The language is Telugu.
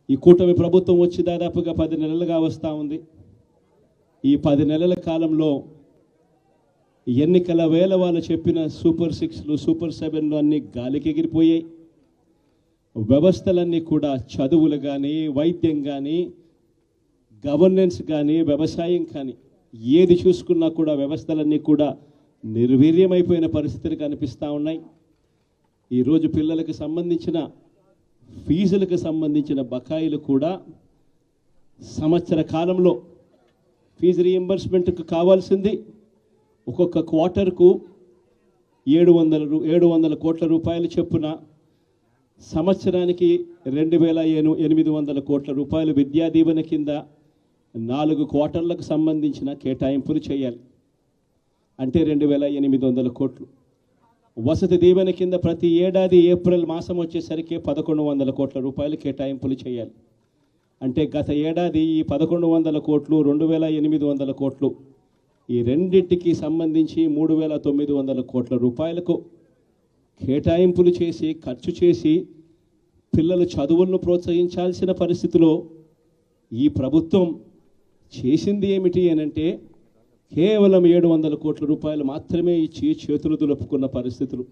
ఈ కూటమి ప్రభుత్వం వచ్చి దాదాపుగా 10 నెలలుగా వస్తూ ఉంది. ఈ 10 నెలల కాలంలో ఎన్నికల వేళ వాళ్ళు చెప్పిన సూపర్ 6లు సూపర్ 7లు అన్నీ గాలికి ఎగిరిపోయాయి. వ్యవస్థలన్నీ కూడా చదువులు కానీ, వైద్యం కానీ, గవర్నెన్స్ కానీ, వ్యవసాయం కానీ ఏది చూసుకున్నా కూడా వ్యవస్థలన్నీ కూడా నిర్వీర్యమైపోయిన పరిస్థితులు కనిపిస్తూ ఉన్నాయి. ఈరోజు పిల్లలకు సంబంధించిన ఫీజులకు సంబంధించిన బకాయిలు కూడా సంవత్సర కాలంలో ఫీజు రీఎంబర్స్మెంట్కు కావాల్సింది ఒక్కొక్క క్వార్టర్కు 700 కోట్ల రూపాయలు చొప్పున, సంవత్సరానికి 2800 కోట్ల రూపాయలు విద్యా దీవెన కింద 4 క్వార్టర్లకు సంబంధించిన కేటాయింపులు చేయాలి. అంటే 2800 కోట్లు. వసతి దీవెన కింద ప్రతి ఏడాది ఏప్రిల్ మాసం వచ్చేసరికి 1100 కోట్ల రూపాయలు కేటాయింపులు చేయాలి. అంటే గత ఏడాది ఈ 1100 కోట్లు, 2800 కోట్లు, ఈ రెండింటికి సంబంధించి 3900 కోట్ల రూపాయలకు కేటాయింపులు చేసి, ఖర్చు చేసి పిల్లల చదువులను ప్రోత్సహించాల్సిన పరిస్థితిలో ఈ ప్రభుత్వం చేసింది ఏమిటి అనంటే కేవలం 700 కోట్ల రూపాయలు మాత్రమే ఇచ్చి చేతులు దులుపుకున్న పరిస్థితులు.